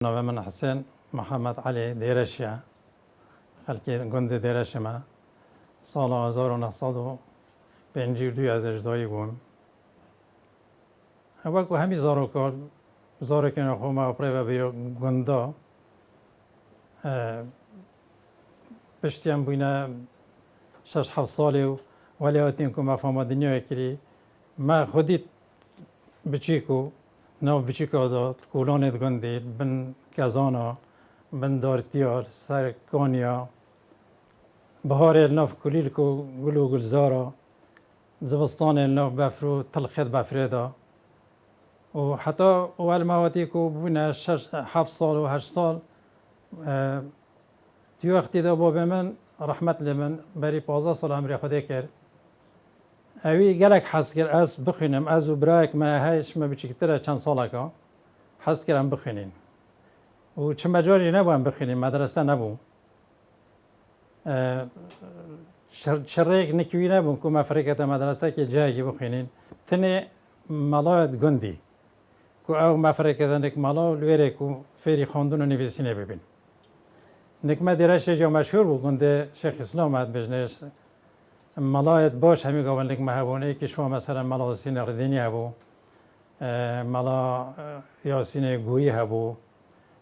نام من حسین محمد علی دیرشیا خلکی گند دیرشما سال 1952 از اجدایی بوم. وقتی همی زارو که نخوام اپرای و بیرو گندا پشتیم بینه 6-7 سالی ولی آتیم که مفهوم دنیا کری ما خودی بچیکو نو بچیکو داد کولانت گندی بن کازانا بن دارتیار سر کانیا بهار الناف کلیل کو گلو گلزارا زبستان الناف بفرو تلخت بفردا و حتی اول مواتی کو بونه 6-7 سال و 8 سال تی وقتی دا باب من رحمت لمن بری 15 سال امری خدا کرد اوی گلک حس کرد از بخونم از و برایک ما هایش ما بچیکتره چند ساله که حس کردم بخونین و چه مجاری نبودم بخونین مدرسه نبود شریک نکوی نبود که ما فرقت مدرسه که جایی بخونین تنه ملایت گندی که او ما فرقت نک ملا لویره که فری خواندن و نویسینه ببین نکمه دیرش جو مشهور بود گنده شیخ اسلام had بجنش ملایت باش همی گوان نکمه هبونه که شما مثلا ملا حسین ردینی هبو ملا یاسین گویی هبو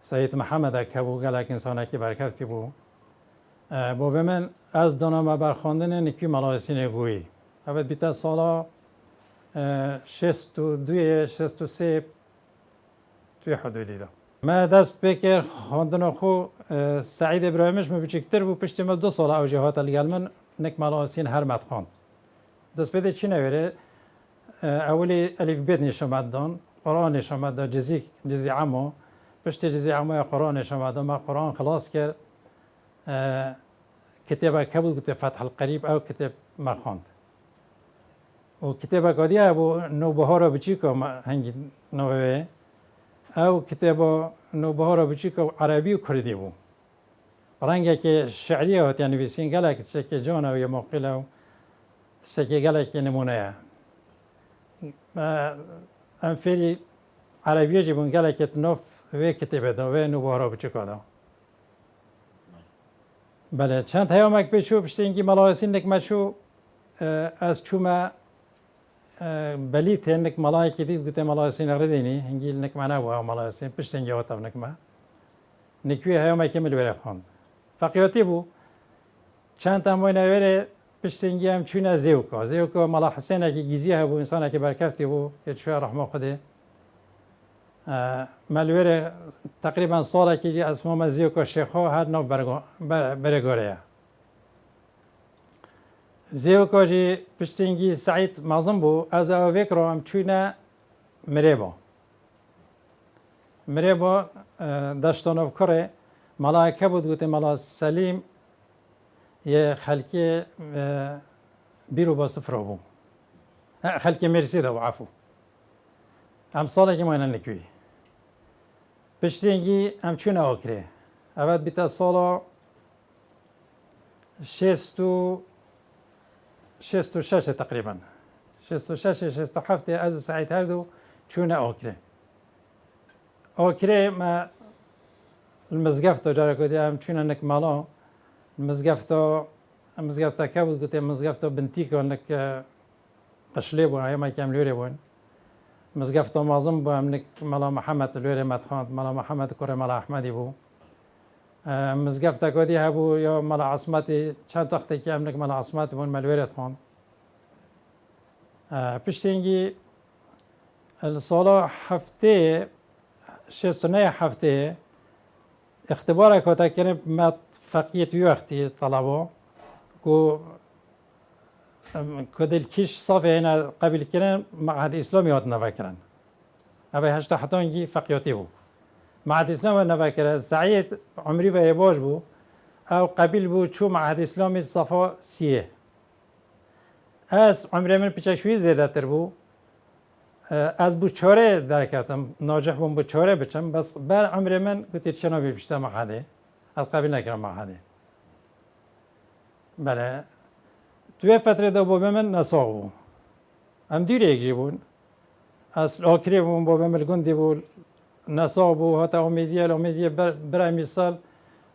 سید محمد اک هبو گلک انسان که برکفتی بو با به من از دانم برخواندن نکی ملا حسین گویی اول بیتا سالا 62-63 توی حدودی دا ما دست بکر خواندن خو سعید ابراهیمش ما بچکتر بو پشت ما 2 سال اوجه هات لگل من نک ملا حسین هر مد خواند دست بده چی نویره اولی الف بیت نشامد دان قرآن نشامد دان جزی عمو پشت جزی عمو قرآن نشامد دان ما قرآن خلاص کرد کتابه کبود کتاب فتح القریب او کتاب ما خواند و کتابه کادی ابو نوبهارا بچی که هنگی نوه او کتاب نوبهارا بچی که عربی و کردی بو رنگه که شعریه هات یعنی ویسین گله که تشکی جانه و یا موقعه و تشکی گله که نمونه ام فیری عربیه جبون گله که تنوف وی کتابه دا وی نوبهارا بچی که دا بله چند هیامک پیچو پشتی اینگی ملا حسین نکمه چو از چومه بلیت هنک ملای که دید گوته ملا حسین ردینی هنگی نکمه نبو او ملا حسین پشت اینگی واتف نکمه نکوی هیامک مل بره خواند فقیاتی بو چند تموی نویره پشت اینگی هم چونه زیوکا ملا حسین اکی گیزی هبو انسان اکی برکفتی بو یه چوه رحمه خوده ملویره تقریبا سال اکی اسمام زیوکا شیخو هر نو برگاره زیوکا جی پشتینگی سعید مازم بو از او وکرو هم چونه مریبا دشتانو کره ملائکه بود گوته ملا سلیم یه خلکی بیرو با صفر بو خلکی مرسی دو عفو هم ساله که ماینه نکوی پشتینگی هم چونه آکره اول بیتا سالا 66 تقریبا 66-67 از سعید هردو چونه آکره ما المزگفت جاره کدی هم چونه نک مالا المزگفت که بود گوته مزگفت بنتی که نک قشلی بون های ما کم لوری بون مزگفت مازم بو هم نک مالا محمد لوری مدخاند مالا محمد کره مالا احمدی بو مزگفت کدی هبو یا مالا عصمتی چند تختی که هم نک مالا عصمتی بون ملوریت خواند پشتینگی السالا هفته 69 هفته اختبار کتا کنه مت فقیت وقتی طلبا که دلکیش صافی اینا قبل کنه معهد اسلامی هات نفکرن اوه 8 حتانگی فقیاتی بو معهد اسلامی نفکره سعید عمری و ایباش بو او قبل بو چو معهد اسلامی صفا 3 از عمری من پیچکشوی زیاده تر بو از بو چاره درکتم ناجح بوم بو چاره بچم بس بر عمر من گوتید چنا بیشتر معهده از قبل نکردم معهده بله توی فتره دا بابا من نساق بو هم دیر یک جی بون از آخری بوم بابا من گندی بول نصاب و هات امیدیه برای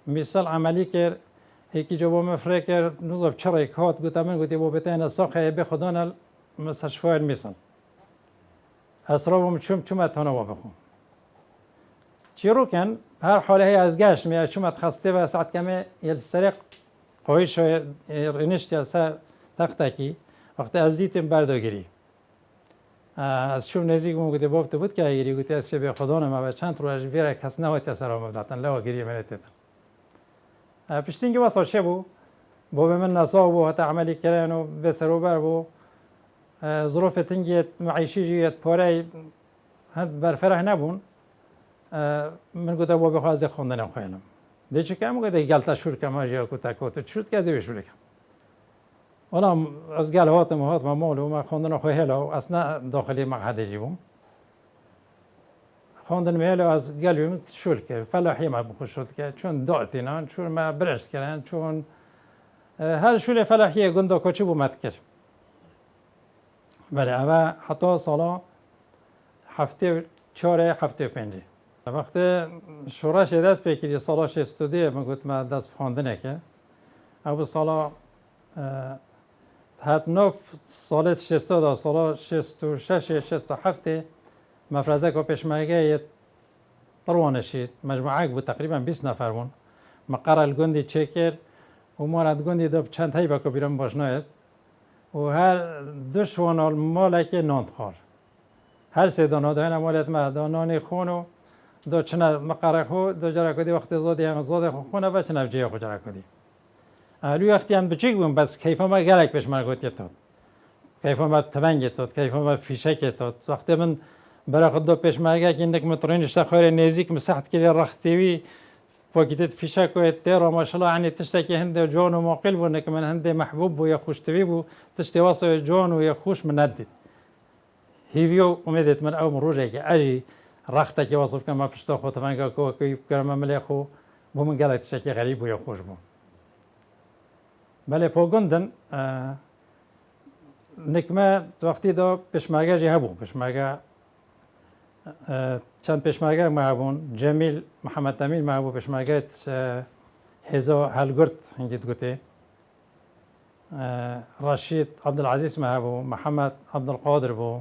مثال عملی کرد هیکی جو مفرق کرد نوزب چرک هات گوته من گوتی با بتای نساخه به خدانا مستشفای مثال اسرابم چوم اتانا و بخون چی رو کن هر حاله از گشت میاد چوم خسته و ساعت کمه یل سرق قویش رنشت یل سر تختکی وقتی از دیتم برداگیری از شوم نزدیک مو گوته بابت بود که اگری گوته از به خدانا ما چند رو از ویرا کس نهایت اسرام دادن لا گیری منت پشتینگی واسه شبو با به من نصاب و حتی عملی کردن و بسر بر بو ظروف تنگیت معیشی جیت پاره هد برفره نبون من گوته با بخواز خوندن خوانم دیگه کم گوته گلتا شور کم آجیا کوتا کوتا چوت که دیوش بلکم ولی از گل هات ما مالو ما خوندن خواه هلا اصلا داخلی معهد جیبم خوندن میلو از گلویم شول کرد فلاحی ما بخوش شول کرد چون دعتینان چون ما برشت کردن چون هر شول فلاحی گندا کوچی بو مت کرد بله اما حتی سالا هفته 4 هفته 5 وقتی شورش دست بکری سالا 62 من گفت ما دست خواندن که ابو سالا حتی 9 سالت 60 سالا 66 67 مفرزه که پیشمرگه طروانشید مجموعه بود تقریبا 20 نفر بون مقر الگندی چکر و مارد گندی دو چند هایی با که بیرون باشناید و هر دوشوان المالک ناند خار هر سه دانا داین مالت ما دانانی خونو دو چنه مقر خو دو جرا کدی وقت زادی هم زاد خونه و چنه جای خو جرا کدی الو وقتی هم بچیک بون بس کیف ما گلک پیشمرگوتی تاد کیف ما تونگی تاد کیف ما فیشکی تاد وقتی من برای خود دو پیشمرگه که اینک مترینش خیلی نزدیک مساحت کلی رختیوی پاکیت فیشک و تیرا ماشاءالله عنی تشتکی هنده جوان و معقل بود که من هنده محبوب و یا خوشتوی بود تشتی واسه جوان و یا خوش من ندید هیویو امیدت من او مروجه که اجی رخته که واسه کنم پشتا خود تفنگا که کرم ملی خو بو من گله تشکی غریب و یا خوش بود بله پاگندن نکمه وقتی دا پیشمرگه جه بو پیشمرگه چند پیشمرگه معبون جمیل محمد امین معبون پیشمرگه هزا هلگرد هنگید گوته رشید عبدالعزیز معبون محمد عبدالقادر بو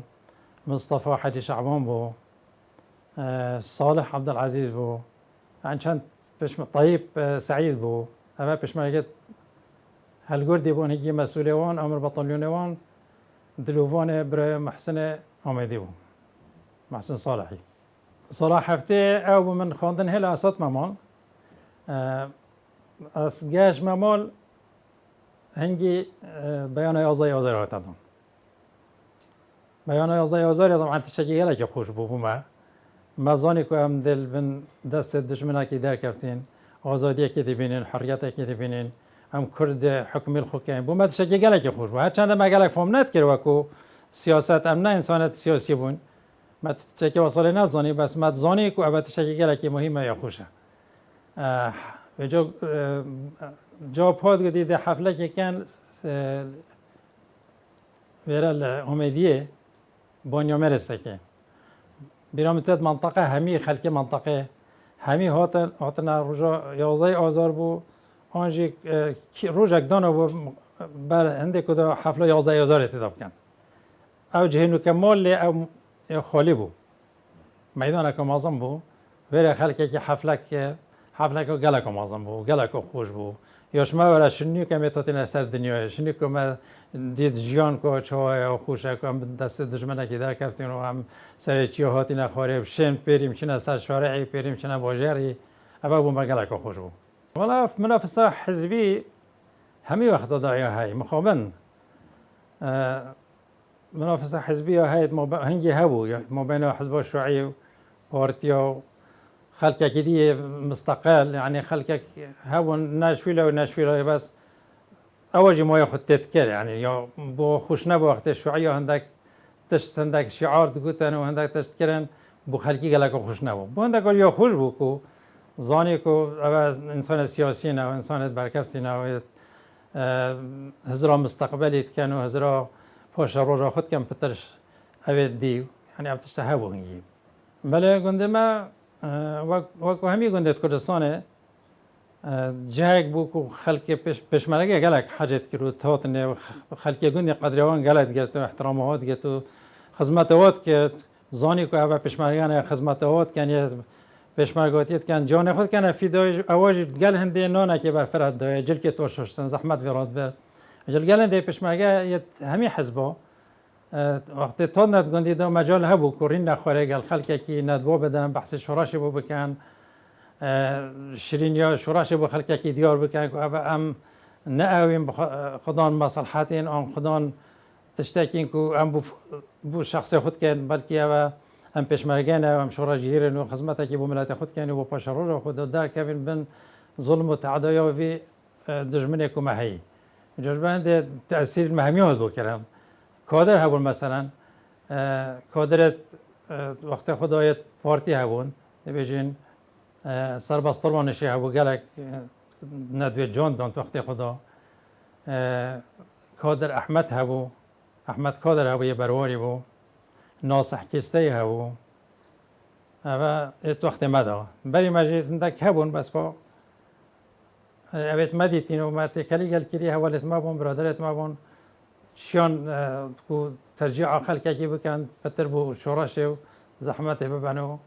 مصطفى حاجی شعبان بو صالح عبدالعزیز بو عن چند طیب سعید بو اما پیشمرگه هلگردی بون هنگی مسئولیوان امر بطلیونوان دلووان برای محسن آمدی بو محسن صالحی صلاح هفته او من خواندن هلا اسات ممال از گاش ممال هنگی بیان آزار هاتدون بیان آزار طبعا تشکی گله که خوش بو ما مزانی که هم دل بن دست دشمنا که در کفتین آزادی که دبینین حریت که دبینین هم کرد حکم الخوکین بو ما تشکی گله که خوش بو هر چند ما گله فهم نت کرد وکو سیاست ام نه انسانت سیاسی بون ما تشکی وصله نزانی بس ما زانی کو ابد تشکی گله که مهمه یا خوشه و جا پاد گدی ده حفله که کن ویرال امیدیه بانیا مرسته که بیرامتت منطقه همی خلک منطقه همی هاتن روزا 11 آذر بو آنجی روزک دانو بو بر هنده کدا حفله 11 آذر اتداب کن او جهنو که مال او خالی بو میدان که مازم بو ویره خلکی که حفله که گلک مازم بو گلک خوش بو یاش ما ولی شنیو که میتاتین سر دنیای شنیو که ما دید جیان که چهای خوشه که هم دست دشمنه که در کفتین و هم سر چیه هاتی نخواره شن پیریم چنه سر شارعی پیریم چنه باجری اما بو ما گلک خوش بو ولی منافسه حزبی همی وقت دایا های مخابن منافسه حزبی های هنگی هبو ما بین حزب الشیوعی و پارتیا خلق كدي مستقل يعني خلق هو ناشفيله وناشفيله بس أوجي ما ياخذ تذكر يعني يا بو خوشنا وقت الشيوعية عندك تشت عندك شعار تقول أنا وعندك تشتكرن بو خلقي قالك خوشنا بو عندك يا خوش بو كو زاني كو إنسان سياسينا أو إنسان بركفتنا أو هزرا مستقبلي كانوا هزرا فاش روجا خد كم بترش أبد ديو يعني أبتشتهابو هنجيب بله عندما وەکو هەمی گوندێت کوردستانێ جایەک بوو و خەڵکی پێشمەرگە گەلک حەجێت کرد و تۆتنێ خەڵکی گوندی قەدرەوان گەلت گرت و احترامەوەت گرت و خزمەتەوەت کرد زانی کو ئەوە پێشمەرگانە خزمەتەوەت کەنیە پێشمەرگوتیت کەن جۆنێ خۆت کەنە فیدۆی ئەوەش گەل هەندێ نۆنەکێ بەرفرات دۆیە جلکێ تۆ ششتن زەحمەت وێڕات بێت جلگەل هەندێ پێشمەرگە هەمی حزبۆ وقتی تۆ نەتگوندی دە مەجال هەبوو کوڕین نەخۆرێ گەل خەڵکێکی نەتبۆ بدەن بەحسی شۆڕاشی بۆ بکەن شیرین یا شوراشی بۆ خەڵکێکی دیار بکەن و ئەوە ئەم نەئاوین خوددان مەسەلحاتین ئەم خوددان تشتێکین و ئەم بوو شخصی خودکەن بەلکی ئەوە ئەم پێشمەرگەنە ئەم شۆڕژگیرن و خزمەتێکی بۆ ملەتی خودکەن و بۆ پاشە ڕۆژە خودداکەوین بن ظلم و تعدایەوەی دژمنێک و مەهەیی جۆربەندێ تەسیر مەهمیەوە بۆ کردم کۆدر هەبوون مەسەرەن کۆدرێت وەختە خوددایەت پارتی هەبوون دەبێژین سەربەستڵوانشی هەبوو گەلێک نەدوێت جۆن دۆن وەختی خوددا کۆدر ئەحمەد هەبوو ئەحمەد کۆدر هەبوو یە بەرواری بوو ناسح کیستەی هەبوو ئەوە وەختی مەدەوە بەری مەژێتندەك هەبوون بەس بۆ ئەوێت مەدیتین و ماتێکەلی گەلکری هەوەلێت مابوون برادرێت مابوون شیان تەرجیع خەڵکێکی بکەن پتر بوو شۆڕەشێ و زەحمەتێ ببەن و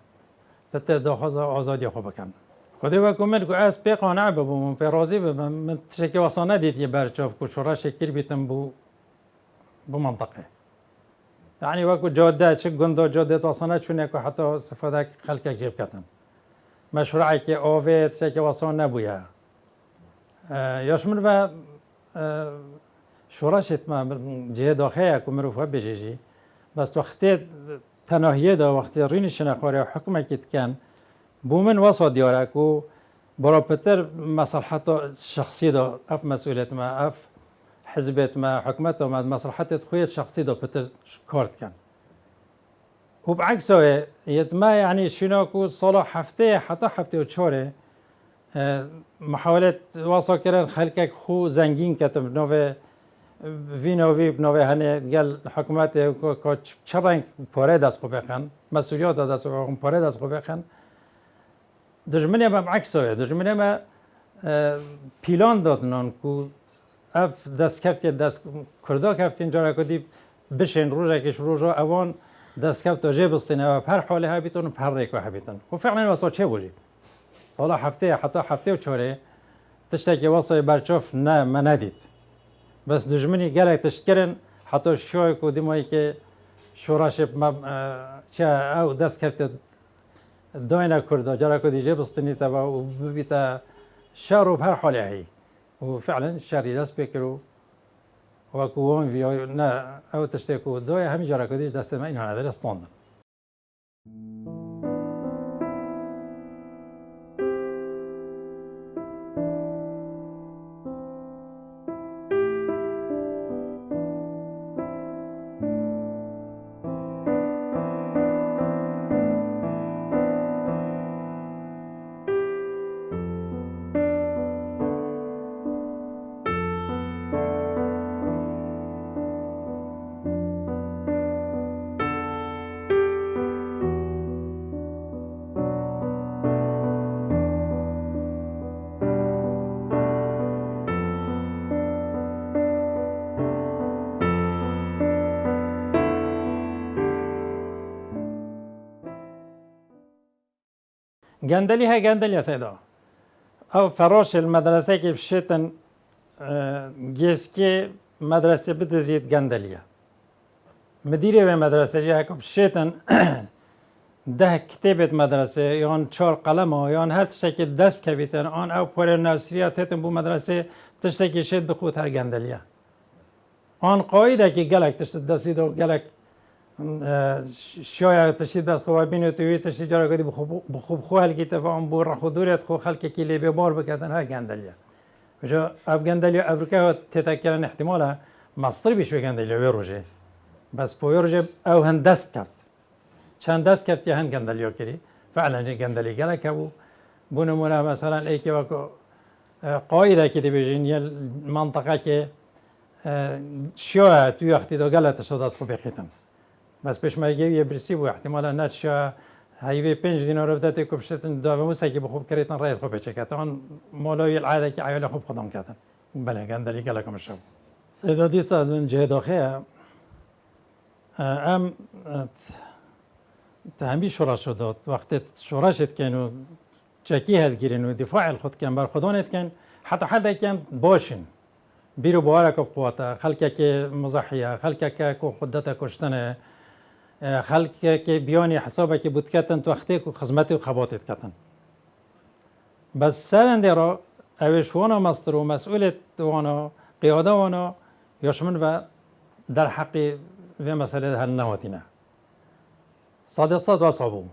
پتر داخوازە ئازادی خۆ بکەن خودی وەکو من کو ئەس پێ قانع ببووم پێ ڕازی ببم من تشتێکی وەسا نەدیت یە بەرچۆف و شۆڕەشێک کرد بیتم بوو منطقێ یعنی وەکو جادە چ گوندۆ جادێت وەسا نەچوونێک و حتا سفادەك خەڵکێک جێ بکەتن مەشروعێکی ئاوێت تشتێکی وەسا نەبوویە یاش من بە شۆڕەشێت جێ داخەیەک و مرۆڤ بێژێژی بەس وەختێ تەناهیەدا وەختی ڕینی شنەخوارێ و حکومێکی تکەن بوو من وەسا دیارەک و بەڕاپتر مەسەلحەتە شخصیدا ئەف مەسئولێتمە ئەف حزبێتمە حکومەتەمە مەسەلحەتێت خۆیت شخصیدا پتر کار دکەن و بەعکسەوە یەتمە یعنی شیناک و ساڵا هەفتەیە حتا هەفتێ و چۆرێ محاولێت وەسا کردن خەڵکێک خۆ زەنگین کەتم نۆڤێ vînovî navê henê gel hikûmetê çi reng porê dest xwe bixin mesuliyeta dest xwe porê dest xwe bixin dijminê me eqsoye dijminê me pîlan datinan ku ev destkeftê dest Kurda keftin carek dî bişên rojekî ji roja ewan destkefta jê bistîne ew her halê hebîtin û her rêk hebîtin û feqen wesa çê bû jî sala hefteyê heta heftê û çorê tiştekî wesayê berçov ne me nedît بس دژمنی گەلێک تشتکردن حتا شوێک و دیمایکێ شۆڕەشێ چا ئەو دەست کەفتە داینە کووردا جارێکۆ دیجێ بستنیتەوە و ببیتە شەڕ و هەر حاڵی هەیە و فعلا شەڕی دەست پێ کرد و وەکو وۆن نه ئەو تشتێک و دایە هەمی جارێکۆ دیش دەستێمە این هەنە دەستۆندن گەندەلی هەیە گەندەلی سێدا ئەو فەڕۆش مەدرسەیەکی بشێتن گێسکێ مەدرسە بدەزیت گەندەلیە مدیرێ وێ مەدرسەجی هەکە بشێتن ده کتێبێت مەدرسێ یان چۆر قەلەمەوە یان هەر تشتێکی دەست بکەویتن ئان ئەو پۆرێ ناوسریە تێتن بوو مەدرسێ تشتێکی شێت بخوت هەر گەندەلیە ئان قاعدێکی گەلێک تشت دەستیدا و گەلێک شاید تشید بس خواه بینید توی تشید جارا کدی بخوب خواه هلگیتفا آن بور رخو دوریت خو خلقی که لیبه بار بکردن ها گندلیا وجا اف گندلیا افریقا تتک کردن احتمالا مصدر بیش به گندلیا ویروجه بس پوی روجه او هن دست کفت چند دست کفت یا هن گندلیا کری فعلا گندلی گله که بو نمونه مثلا ای که وکو قاعده که دی بیجین یه منطقه که شاید توی وقتی دو گله تشد از خو بخیتن بس پێشمەرگەویە برسی بوو احتیمالە نەچە هایوی 5 دینار بدهی که بشتن دو موسی که بخوب کردن رایت خوب چکت آن مولوی العاده که عیال خوب خدام کردن بله گندلی کلا کمشب سیدادی ساز من جه داخله ام تهمی شورش شد وقتی شورشت کنو چکی هل گیرن و دفاع خود کن بر خودانت کن حتی کن باشن بیرو بوارک قوتا خلک که مزاحیه خلک که خودت کشتنه خلک که بیانی حسابه که بود کتن تو وقتی که خدمت و خباتت کتن بس سرنده را اوش وانا مستر و مسئولت وانا قیاده وانا یاشمن و در حق و مسئله هل نواتینه صادق وصابو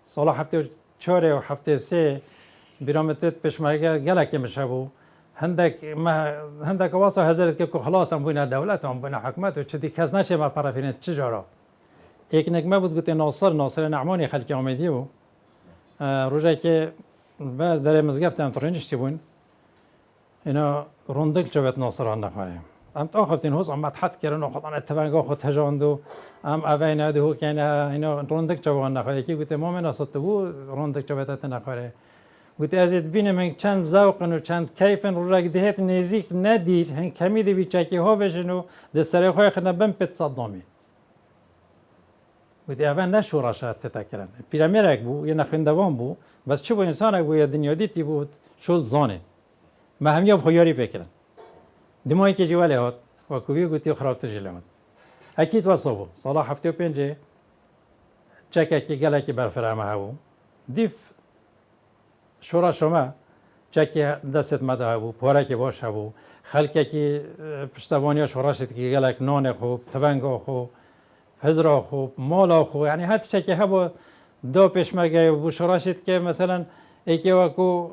سال هفته چهار و هفته سه برامتت پشمرگه گلک مشابو هندک واسه حضرت که خلاص هم بین دولت هم بین حکومت و چدی کس نشه ما پرافینت چجورا یک نکمه بود گفت ناصر نعمانی خلکی آمدی و روزی که بعد در مزگفت هم ترینشتی بون اینا روندک چوبت ناصر آن نخواره ام تا خفتین هوس ام حد کردن و خدان اتفاقا خود هجاندو ام اوین هده هو که اینا روندک چوبان نخواره کی گفت مؤمن است بو روندک چوبت نخواره گفت ازت بین من چند ذوقن و چند کیفن رو رگ دهت نزیک ندیر هن کمی دی چکی ها بشن و د سر خوی خنا بم پت صدامی گفت اول نشورا شات تتکرن پیرامرک بو یا نخندوان بو بس چه بو انسان بو یا دنیا دیتی بود شو زانه ما هم یاب خیاری بکرن دمایی که جواله هات و کوبی گفتی خراب تجلیمات اکید وصابو صلاح هفته و پنجه چکه که گله که برفرامه هاو دیف شورا شما چکی دستت مده بو پاره که باشه بو خلکی که پشتوانی شورا شد که گلک نان خوب تونگا خوب هزرا خوب مالا خوب یعنی هر چکی هبو دو پیشمرگه بو شورا شد که مثلا ایکی وکو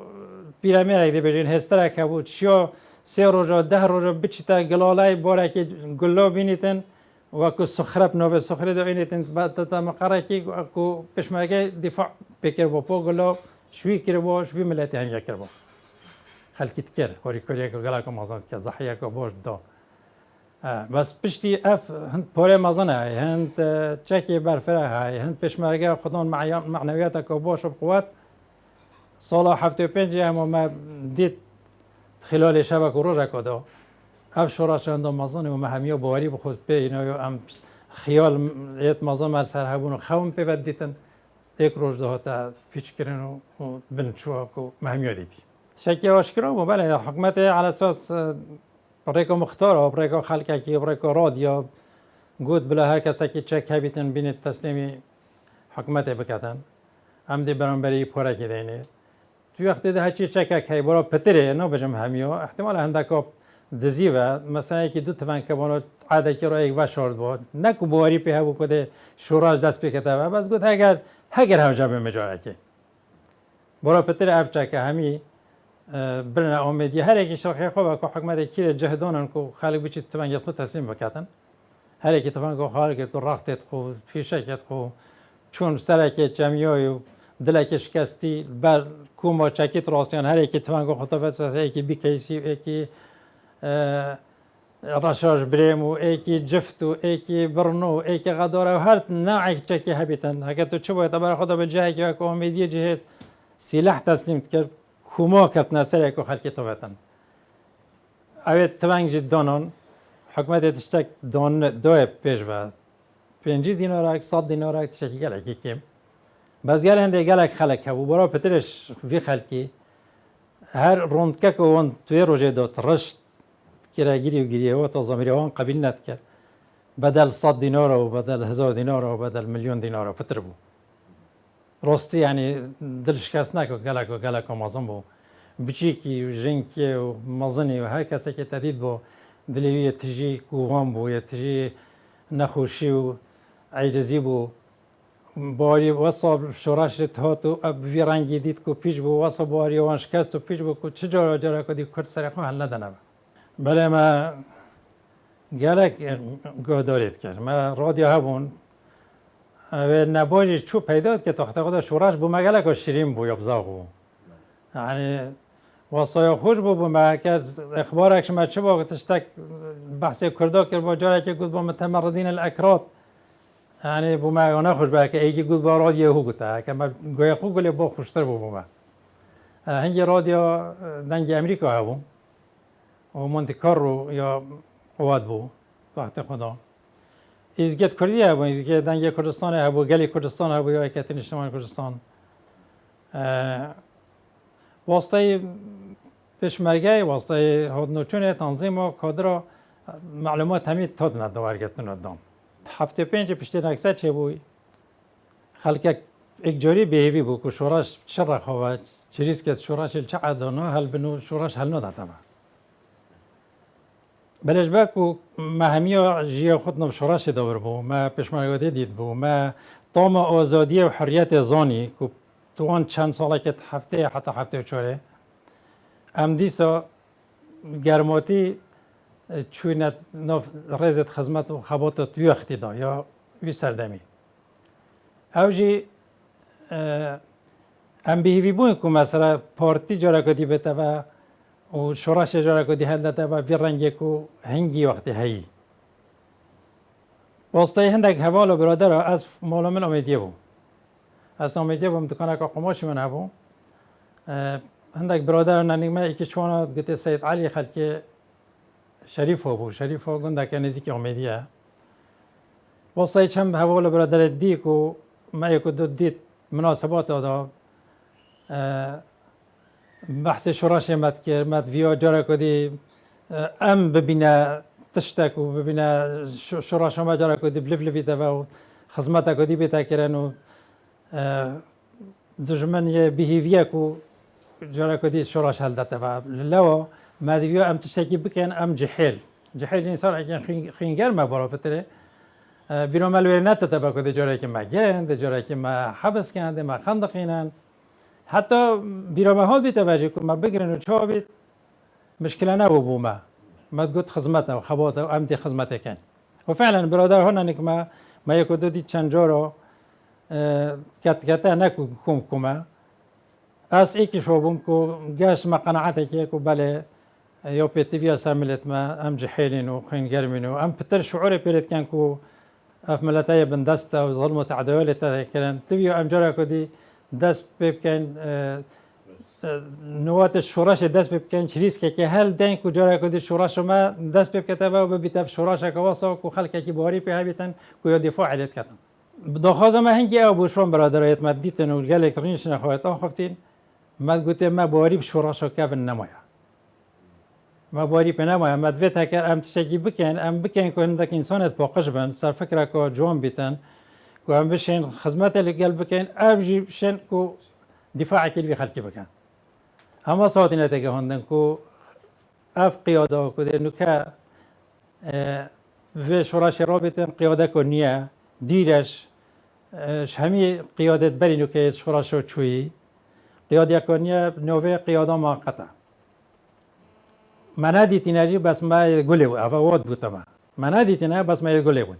پیرامی را دی بجین هسترک هبو چیا 3 روزا 10 روزا بچتا گلالای باره که گلا بینیتن وکو سخرب نوه سخره دو اینیتن بعد تا مقره که وکو پیشمرگه دفاع بکر با پا گلا شوی کرده باش شوی ملتی هم یک کرده باش خلقیت کرد هوری کاری که گلا که مازن کرد ضحیه که باش دا بس پشتی اف هند پاره مازن های هند چکی برفره های هند پیشمرگه خودان معنویت که باش و قوت سال 75 هم ما دید خلال شبک و روز کدا اف شورا چند مازن و مهمی و باوری بخود به اینا هم خیال ایت مازن مال سر هبون و خوام پیود دیتن یک روز دهاتا پیچ کردن و بنچوا کو مهمیه دیدی. شکی آشکارا بود بله حکومت علی اساس برای مختار و برای خلق کی برای رادیو گود بلا هر کسی که چک هبیتن بین تسلیمی حکومت بکردن هم دی برانبری پاره کردنه. توی وقتی ده هرچی چک کی برای پتره نه بجم همیو احتمال هندکا دزیو مثلا یکی دو توان که بالا عاده کی را یک وشارد بود نکو بواری په هبو کده شوراج دست بکته بس گفت اگر هم جاب مجاره که برای پتر افچه که همی برن آمدی هر یکی شرخی خوبه که حکمت کیر جهدانن که خالق بچید تفنگیت خود تسلیم بکتن هر یکی تفنگ خالق تو رختت خو فیشکت خو چون سرک جمعی و دلک شکستی بر کوما چکیت راستیان هر یکی تفنگ خود تفسیر یکی بیکیسی یکی رشاش بریم و ایکی جفت و ایکی برنو و ایکی غداره و هر نوعی چکی هبیتن اگر تو چه باید برای خدا به جایی که امیدی جهت سلاح تسلیم کرد کما کرد نسر یکو خلکی توبتن اوید توانگ جدانان حکمت تشتک دوی پیش و 5 دینار 100 دینار تشکی گلکی کم بس گل هنده گلک خلک هبو برای پترش وی خلکی هر روندکه که وان توی روژه داد رشت کراگیری و گریه و تا زمیروان قبیل ند کرد بدل 100 دینار و بدل 1000 دینار و بدل میلیون دینار پتر بو راستی یعنی دلش کس نکو گلک و مازن بو بچیکی و جنکی و مازنی و هر کسی که تدید بو دلیوی تجی کوغان بو یا تجی نخوشی و عجزی بو باری وصل شورش تهات و بی رنگی دید کو پیش بو وصل باری وان شکست و پیش بو کو چجا جرا کو دی کرد سر خو حل ندنه بله ما گلک گهداریت کرد ما رادیو هبون و نباجی چو پیدا که تخت خدا شورش بو مگلک و شیرین بو یبزاغو یعنی وصایا خوش بو ما کرد اخبارش ما چه وقت تشتک بحث کردا کرد با جایی که گفت با متمردین الاکراد یعنی بو ما انا خوش به که ایگی گود با رادیو هو گوته که ما گویا خو گلی با خوشتر بو ما هنگی رادیو دنگ امریکا هبو و مونتی کارلو یا قواد بو وقت خدا ایزگت کردی هبو ایزگت دنگ کردستان هبو گلی کردستان هبو یا ایالت متحده کردستان واسطه پشمرگه واسطه هدنوچون تنظیم و کادر معلومات همین تاد ندوار گرفتن ندام 75 پشتی نکسه چه بوی خلک یک جوری بهیوی بود که شورش چه رخواه چریز که شورش چه عدانه هل بنو شورش هل نداده با بلش با که ما همیا جیا خود نو شورش دور بو ما پشمرگه دید بو ما طام آزادی و حریت زانی که توان چند ساله که هفته حتی هفته چوره ام دیسا گرماتی چونت نف رزت خدمت و خبات توی اختیدا یا وی سردمی اوجی ام بهیوی بوین که مثلا پارتی جارا کدی بته و شورش جارا کدی هل داده و بی رنگی که هنگی وقتی هایی واسطه هندک حوال و برادر از مولا من امیدیه بو از امیدیه بو متکنه که قماش من هبو هندک برادر ننیمه ایکی چوانا گوته سید علی خلکی شریف بو شریف گنده که نزدیک امیدیه واسطه چند حوال برادر دی که ما یکو دو دید مناسبات دادا بحث شورش مد کرد مد ویا جارا کدی ام ببینه تشتک و ببینه شورش ما جارا کدی بلفلفی و خدمت کدی بیتا کردن و دشمن یه بیهیویه که جارا کدی شورش هل داده و لوا مد ویا ام تشتکی بکن ام جحیل انسان اگه خینگر ما برا فتره بیرون ملوی نت تبا کده جایی که ما گرند جایی که ما حبس کند ما خندقینن حتی بیرون حال بیت توجه که ما بگیرن و چه بیت مشکل نبود ما گفت خدمت و خبات و امتی خدمت کن و فعلا برادر ها نک ما یک دو دی چند جورا کت نکوم کما از ایکی شوبم کو گاش ما قناعتی که بله یا پیتویا ساملت ما ام جحیلین و خنگرمین و ام پتر شعور پیرت کن کو اف ملتای بندسته و ظلم و تعدیل تذکرن تبیو ام جرا کدی دست بکن نوات شورش دست بکن چریز که هل دین کو جرا کدی شورش ما دست بکته و ببیت شورش کواسا کو خلک کی باری په هبیتن کو دفاع علیت کتن دخواز ما هنگی ابو شون برادرایت مدیتن و الکترونیش نخواهد آخفتین ما گوته ما باری شورش کف نمایا ما باری په نمایا مدویت هکر ام تشکی بکن ام بکن که هندک انسانت باقش بند سر فکر که جوان بیتن که ام بشین خدمت لگل بکن ابجی بشین که دفاع کلی خلقی بکن اما ساعتی نتیگه هندن که اف قیاده که نکه و شورش رابطن قیاده که نیه دیرش همی قیادت بری نکه شورش رو چویی قیاده که نیه نوه قیاده موقته ما ندیتی نجی بس ما گله بود افواد بود ما ندیتی نه بس ما گله بود